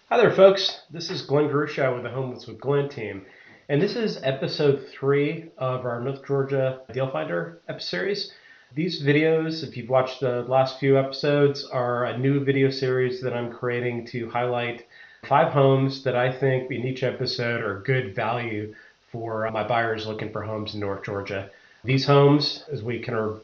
Hi there, folks. This is Glenn Gruschow with the Homes with Glenn team, and this is episode 3 of our North Georgia Deal Finder series. These videos, if you've watched the last few episodes, are a new video series that I'm creating to highlight 5 homes that I think in each episode are good value for my buyers looking for homes in North Georgia. These homes, as we can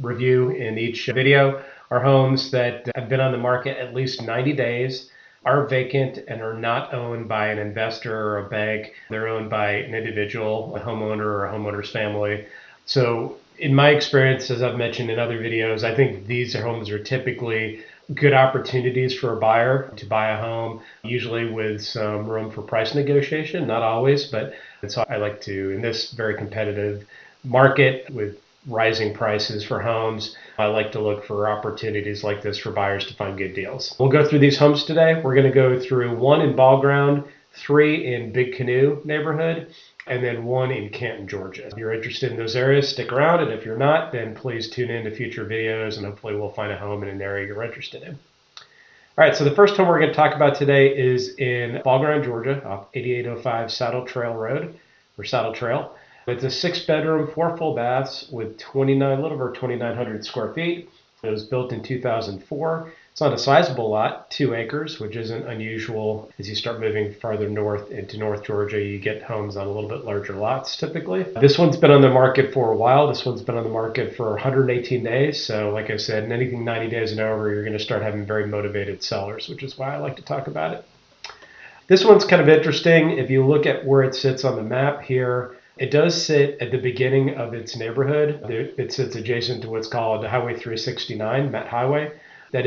review in each video, are homes that have been on the market at least 90 days, are vacant, and are not owned by an investor or a bank. They're owned by an individual, a homeowner or a homeowner's family. So in my experience, as I've mentioned in other videos, I think these homes are typically good opportunities for a buyer to buy a home, usually with some room for price negotiation, not always, but so I like to, in this very competitive market with rising prices for homes, I like to look for opportunities like this for buyers to find good deals. We'll go through these homes today. We're going to go through 1 in Ball Ground, 3 in Big Canoe neighborhood, and then 1 in Canton, Georgia. If you're interested in those areas, stick around, and if you're not, then please tune in to future videos, and hopefully we'll find a home in an area you're interested in. All right, so the first home we're going to talk about today is in Ball Ground, Georgia, off 8805 Saddle Trail Road, or Saddle Trail. It's a 6-bedroom, 4 full baths with a little over 2,900 square feet. It was built in 2004. It's on a sizable lot, 2 acres, which isn't unusual. As you start moving farther north into North Georgia, you get homes on a little bit larger lots typically. This one's been on the market for a while. This one's been on the market for 118 days. So like I said, anything 90 days and over, you're going to start having very motivated sellers, which is why I like to talk about it. This one's kind of interesting. If you look at where it sits on the map here, it does sit at the beginning of its neighborhood. It sits adjacent to what's called Highway 369, Met Highway. That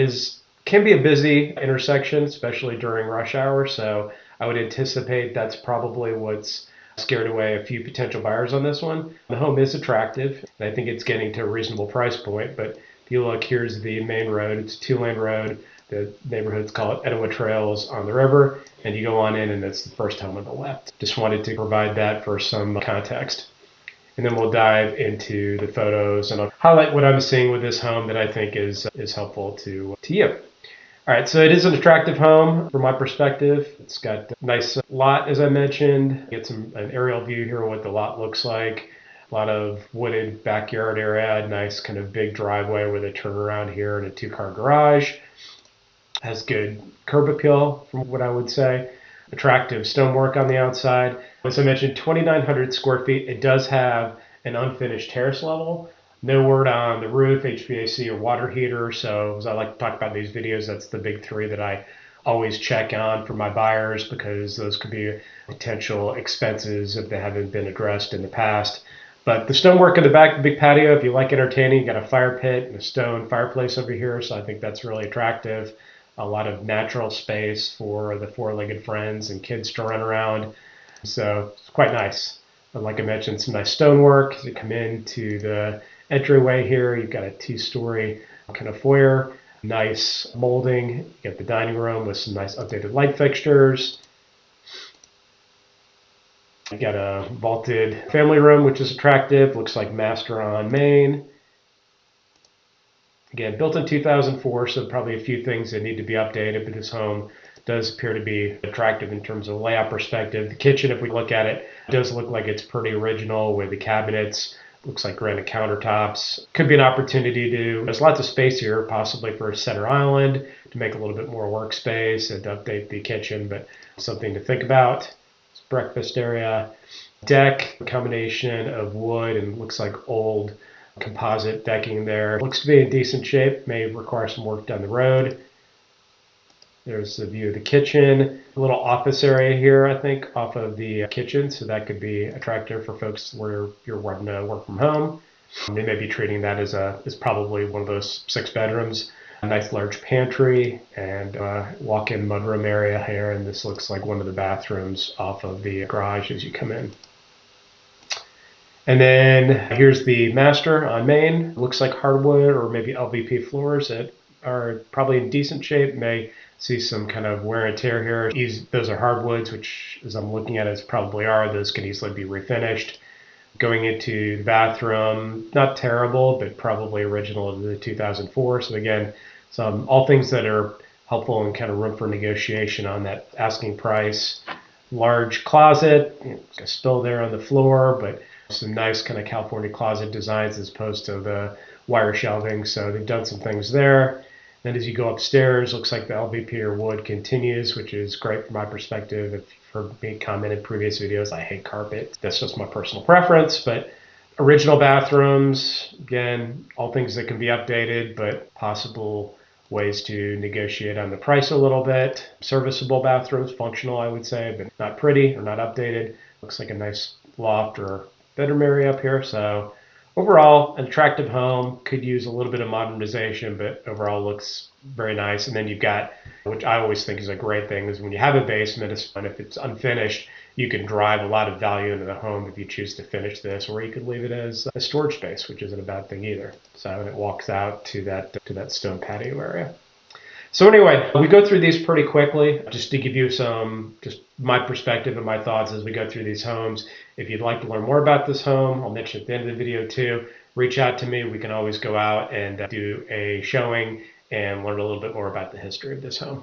can be a busy intersection, especially during rush hour. So I would anticipate that's probably what's scared away a few potential buyers on this one. The home is attractive, and I think it's getting to a reasonable price point. But if you look, here's the main road. It's a 2-lane road. The neighborhood's called Etowah Trails on the river, and you go on in, and it's the first home on the left. Just wanted to provide that for some context. And then we'll dive into the photos, and I'll highlight what I'm seeing with this home that I think is helpful to you. All right, so it is an attractive home from my perspective. It's got a nice lot, as I mentioned. Get an aerial view here of what the lot looks like. A lot of wooded backyard area, nice kind of big driveway with a turnaround here and a 2-car garage. Has good curb appeal, from what I would say. Attractive stonework on the outside. As I mentioned, 2,900 square feet. It does have an unfinished terrace level. No word on the roof, HVAC, or water heater. So as I like to talk about in these videos, that's the big 3 that I always check on for my buyers, because those could be potential expenses if they haven't been addressed in the past. But the stonework in the back, the big patio, if you like entertaining, you got a fire pit and a stone fireplace over here. So I think that's really attractive. A lot of natural space for the 4-legged friends and kids to run around. So it's quite nice. And like I mentioned, some nice stonework. As you come into the entryway here, you've got a 2-story kind of foyer. Nice molding. You got the dining room with some nice updated light fixtures. You got a vaulted family room, which is attractive. Looks like master on main. Again, built in 2004, so probably a few things that need to be updated, but this home does appear to be attractive in terms of layout perspective. The kitchen, if we look at it, does look like it's pretty original with the cabinets. Looks like granite countertops. Could be an opportunity there's lots of space here, possibly for a center island to make a little bit more workspace and to update the kitchen, but something to think about. It's breakfast area. Deck, a combination of wood and looks like old composite decking there. Looks to be in decent shape, may require some work down the road. There's the view of the kitchen. A little office area here, I think, off of the kitchen, so that could be attractive for folks where you're wanting to work from home. They may be treating that as probably one of those 6 bedrooms. A nice large pantry and walk-in mudroom area here, and this looks like one of the bathrooms off of the garage as you come in. And then here's the master on main. Looks like hardwood or maybe LVP floors that are probably in decent shape. May see some kind of wear and tear here. Those are hardwoods, which as I'm looking at it, probably are. Those can easily be refinished. Going into the bathroom, not terrible, but probably original to the 2004. So again, all things that are helpful and kind of room for negotiation on that asking price. Large closet, a spill there on the floor, but some nice kind of California closet designs as opposed to the wire shelving. So they've done some things there. Then as you go upstairs, looks like the LVP or wood continues, which is great from my perspective. If for me commented in previous videos, I hate carpet. That's just my personal preference, but original bathrooms, again, all things that can be updated, but possible ways to negotiate on the price a little bit. Serviceable bathrooms, functional, I would say, but not pretty or not updated. Looks like a nice loft or bedroom area up here. So overall, an attractive home, could use a little bit of modernization, but overall looks very nice. And then you've got, which I always think is a great thing, is when you have a basement, if it's unfinished, you can drive a lot of value into the home if you choose to finish this, or you could leave it as a storage space, which isn't a bad thing either. So and it walks out to that stone patio area. So anyway, we go through these pretty quickly, just to give you some, just my perspective and my thoughts as we go through these homes. If you'd like to learn more about this home, I'll mention at the end of the video too, reach out to me. We can always go out and do a showing and learn a little bit more about the history of this home.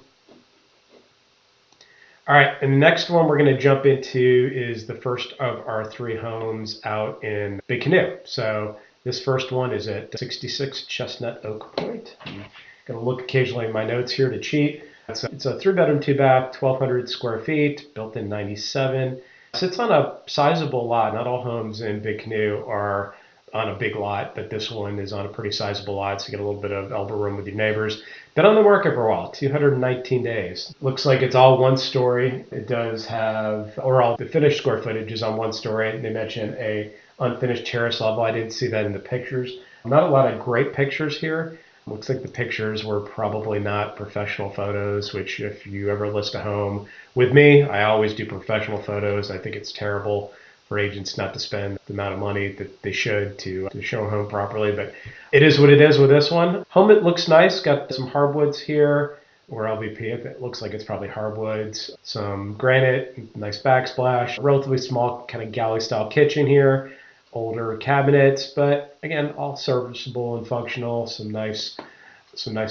All right, and the next one we're going to jump into is the first of our 3 homes out in Big Canoe. So this first one is at 66 Chestnut Oak Point. I'm going to look occasionally at my notes here to cheat. It's a 3-bedroom, 2-bath, 1,200 square feet, built in 97. Sits on a sizable lot. Not all homes in Big Canoe are on a big lot, but this one is on a pretty sizable lot, so you get a little bit of elbow room with your neighbors. Been on the market for a while, 219 days. Looks like it's all 1 story. It does have, or all the finished square footage is on 1 story. They mentioned a unfinished terrace level. I didn't see that in the pictures. Not a lot of great pictures here. Looks like the pictures were probably not professional photos, which if you ever list a home with me, I always do professional photos. I think it's terrible for agents not to spend the amount of money that they should to show a home properly, but it is what it is with this one. Home, it looks nice, got some hardwoods here, or LVP, it looks like it's probably hardwoods, some granite, nice backsplash, relatively small kind of galley style kitchen here, older cabinets, but again, all serviceable and functional, some nice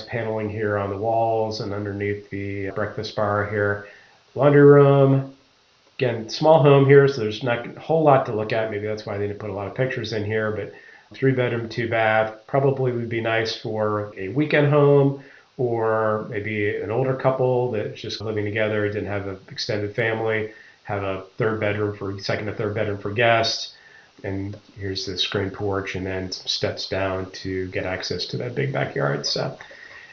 paneling here on the walls and underneath the breakfast bar here, laundry room. Again, small home here, so there's not a whole lot to look at. Maybe that's why they didn't put a lot of pictures in here, but 3-bedroom, 2-bath probably would be nice for a weekend home, or maybe an older couple that's just living together, didn't have an extended family, have a second or third bedroom for guests. And here's the screen porch and then some steps down to get access to that big backyard. So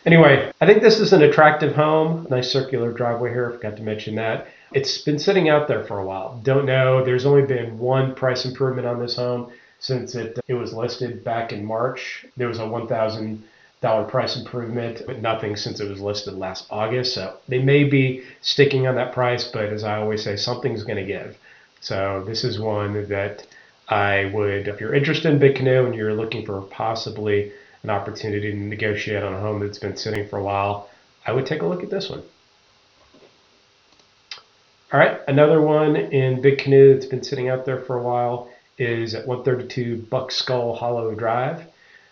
anyway, I think this is an attractive home. Nice circular driveway here, I forgot to mention that. It's been sitting out there for a while. Don't know, there's only been 1 price improvement on this home since it was listed back in March. There was a $1,000 price improvement, but nothing since it was listed last August. So they may be sticking on that price, but as I always say, something's going to give. So this is one that I would, if you're interested in Big Canoe and you're looking for possibly an opportunity to negotiate on a home that's been sitting for a while, I would take a look at this one. All right, another one in Big Canoe that's been sitting out there for a while is at 132 Buck Skull Hollow Drive.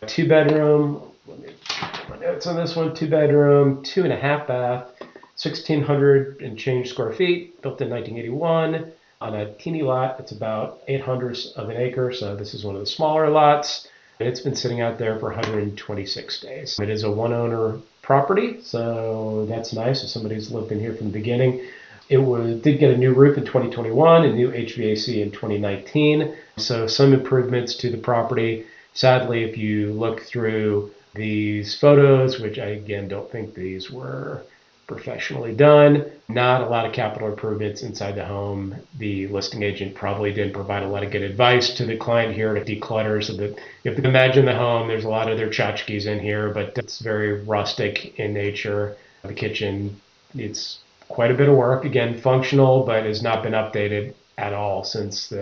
2-bedroom, let me check my notes on this one, 2-bedroom, 2.5-bath, 1,600 and change square feet, built in 1981 on a teeny lot. It's about 0.08 of an acre, so this is one of the smaller lots. And it's been sitting out there for 126 days. It is a 1-owner property, so that's nice if somebody's lived in here from the beginning. It did get a new roof in 2021, a new HVAC in 2019, so some improvements to the property. Sadly, if you look through these photos, which I again don't think these were professionally done, not a lot of capital improvements inside the home. The listing agent probably didn't provide a lot of good advice to the client here to declutter, so that you have to imagine the home, there's a lot of their tchotchkes in here, but it's very rustic in nature. The kitchen, it's quite a bit of work. Again, functional, but has not been updated at all since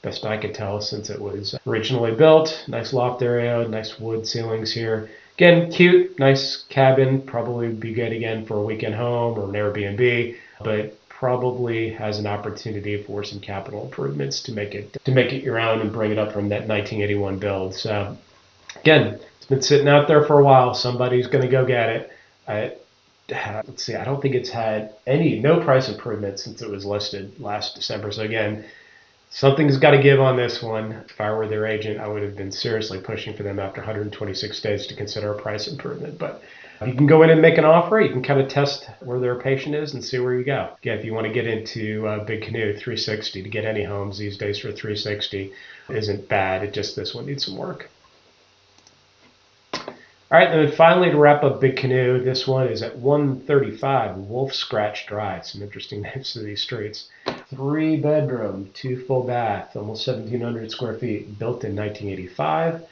best I could tell, since it was originally built. Nice loft area, nice wood ceilings here. Again, cute, nice cabin. Probably would be good again for a weekend home or an Airbnb, but probably has an opportunity for some capital improvements to make it your own and bring it up from that 1981 build. So again, it's been sitting out there for a while. Somebody's going to go get it. let's see, I don't think it's had no price improvement since it was listed last December. So again, something's got to give on this one. If I were their agent, I would have been seriously pushing for them after 126 days to consider a price improvement. But you can go in and make an offer. You can kind of test where their patient is and see where you go. Again, if you want to get into Big Canoe, 360 to get any homes these days for 360 isn't bad. It just, this one needs some work. All right, and then finally to wrap up Big Canoe, this one is at 135 Wolf Scratch Drive. Some interesting names to these streets. 3-bedroom, 2 full bath, almost 1,700 square feet, built in 1985.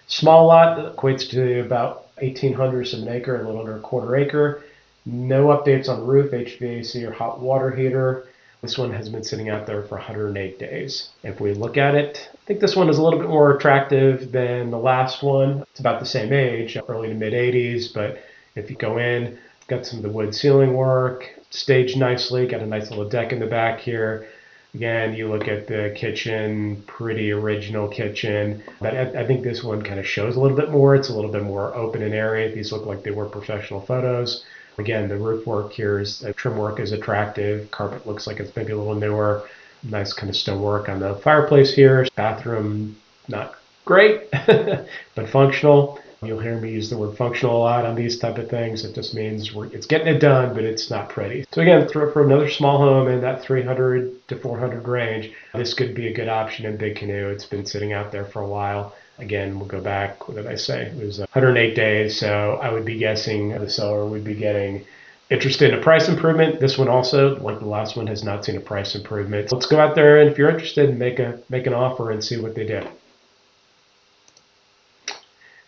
Small lot equates to about 1,800 an acre, a little under a quarter acre. No updates on roof, HVAC, or hot water heater. This one has been sitting out there for 108 days. If we look at it, I think this one is a little bit more attractive than the last one. It's about the same age, early to mid 80s, but if you go in, got some of the wood ceiling work, staged nicely, got a nice little deck in the back here. Again, you look at the kitchen, pretty original kitchen. But I think this one kind of shows a little bit more. It's a little bit more open and airy. These look like they were professional photos. Again, the roof work here is, trim work is attractive. Carpet looks like it's maybe a little newer. Nice kind of stone work on the fireplace here. Bathroom, not great, but functional. You'll hear me use the word functional a lot on these type of things. It just means it's getting it done, but it's not pretty. So again, for another small home in that 300 to 400 range, this could be a good option in Big Canoe. It's been sitting out there for a while. Again, we'll go back, what did I say? It was 108 days, so I would be guessing the seller would be getting interested in a price improvement. This one also, like the last one, has not seen a price improvement. So let's go out there, and if you're interested, make an offer and see what they do.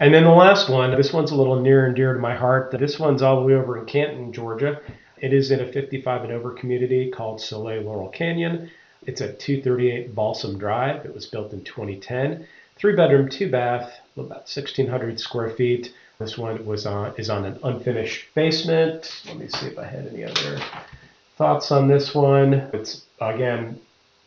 And then the last one, this one's a little near and dear to my heart. This one's all the way over in Canton, Georgia. It is in a 55 and over community called Soleil Laurel Canyon. It's at 238 Balsam Drive. It was built in 2010. 3-bedroom, 2-bath, about 1,600 square feet. This one is on an unfinished basement. Let me see if I had any other thoughts on this one. It's, again,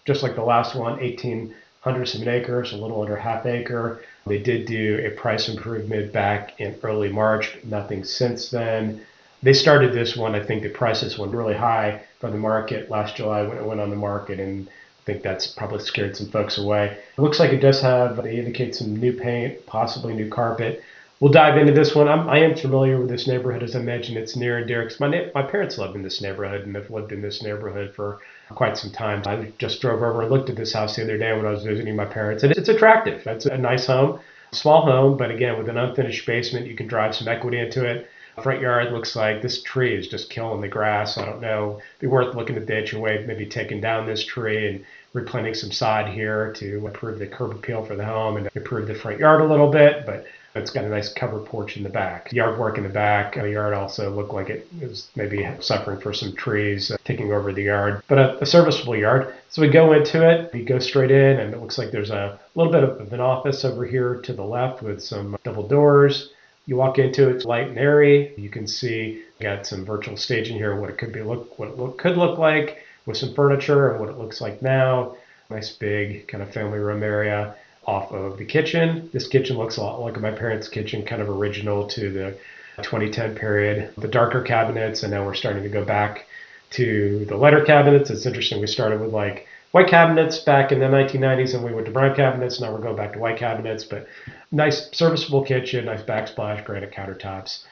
just like the last one, 1,800 an acre, so a little under half acre. They did do a price improvement back in early March, nothing since then. They started this one, I think the prices went really high for the market last July when it went on the market, and I think that's probably scared some folks away. It looks like it does have, they indicate some new paint, possibly new carpet. We'll dive into this one. I am familiar with this neighborhood. As I mentioned, it's near and dear because my parents live in this neighborhood and have lived in this neighborhood for quite some time. I just drove over and looked at this house the other day when I was visiting my parents, and it's attractive. It's a nice home, small home, but again, with an unfinished basement, you can drive some equity into it. Front yard looks like this tree is just killing the grass. I don't know. It'd be worth looking at the HOA, maybe taking down this tree and replanting some sod here to improve the curb appeal for the home and improve the front yard a little bit, but it's got a nice covered porch in the back. Yard work in the back. The yard also looked like it was maybe suffering for some trees taking over the yard, but a serviceable yard. So we go into it, we go straight in, and it looks like there's a little bit of an office over here to the left with some double doors. You walk into it, it's light and airy. You can see got some virtual staging here, what it could look like with some furniture and what it looks like now. Nice big kind of family room area off of the kitchen. This kitchen looks a lot like my parents' kitchen, kind of original to the 2010 period. The darker cabinets, and now we're starting to go back to the lighter cabinets. It's interesting. We started with like white cabinets back in the 1990s, and we went to brown cabinets. Now we're going back to white cabinets, but nice serviceable kitchen, nice backsplash, granite countertops.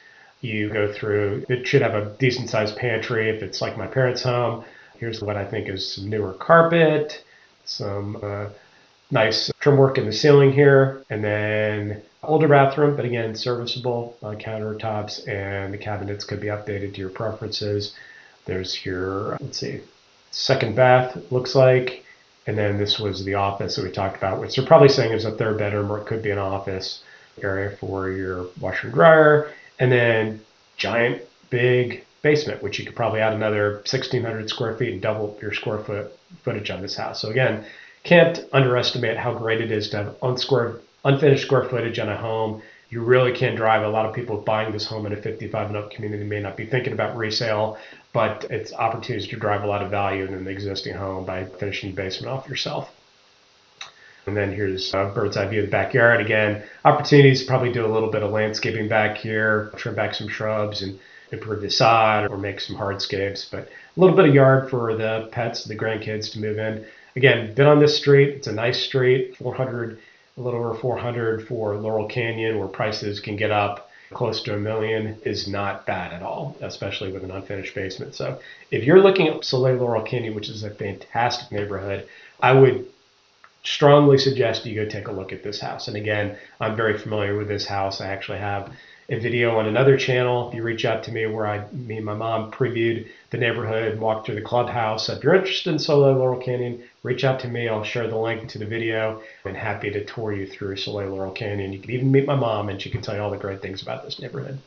You go through, it should have a decent sized pantry if it's like my parents' home. Here's what I think is some newer carpet, some nice trim work in the ceiling here, and then older bathroom, but again, serviceable countertops, and the cabinets could be updated to your preferences. There's your, let's see, second bath, looks like, and then this was the office that we talked about, which they're probably saying is a 3rd bedroom, or it could be an office area for your washer and dryer, and then giant, big basement, which you could probably add another 1,600 square feet and double your square footage on this house. So again, can't underestimate how great it is to have unfinished square footage on a home. You really can drive. A lot of people buying this home in a 55 and up community may not be thinking about resale, but it's opportunities to drive a lot of value in an existing home by finishing the basement off yourself. And then here's a bird's eye view of the backyard. Again, opportunities to probably do a little bit of landscaping back here, trim back some shrubs, and improve the sod or make some hardscapes, but a little bit of yard for the pets, the grandkids to move in. Again, been on this street. It's a nice street, 400, a little over 400 for Laurel Canyon, where prices can get up close to $1 million is not bad at all, especially with an unfinished basement. So if you're looking at Soleil Laurel Canyon, which is a fantastic neighborhood, I would strongly suggest you go take a look at this house. And again, I'm very familiar with this house. I actually have a video on another channel. If you reach out to me where me and my mom previewed the neighborhood, walked through the clubhouse. So if you're interested in Soleil Laurel Canyon, reach out to me. I'll share the link to the video. I'm happy to tour you through Soleil Laurel Canyon. You can even meet my mom and she can tell you all the great things about this neighborhood.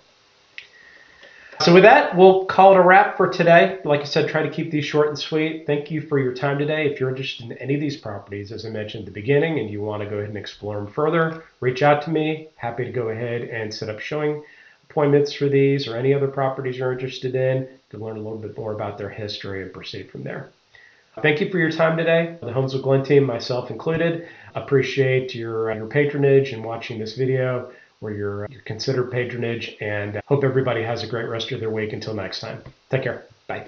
So with that, we'll call it a wrap for today. Like I said, try to keep these short and sweet. Thank you for your time today. If you're interested in any of these properties, as I mentioned at the beginning, and you want to go ahead and explore them further, reach out to me. Happy to go ahead and set up showing appointments for these or any other properties you're interested in to learn a little bit more about their history and proceed from there. Thank you for your time today. The Homes with Glenn team, myself included, appreciate your patronage and watching this video, or your considered patronage, and hope everybody has a great rest of their week. Until next time, take care. Bye.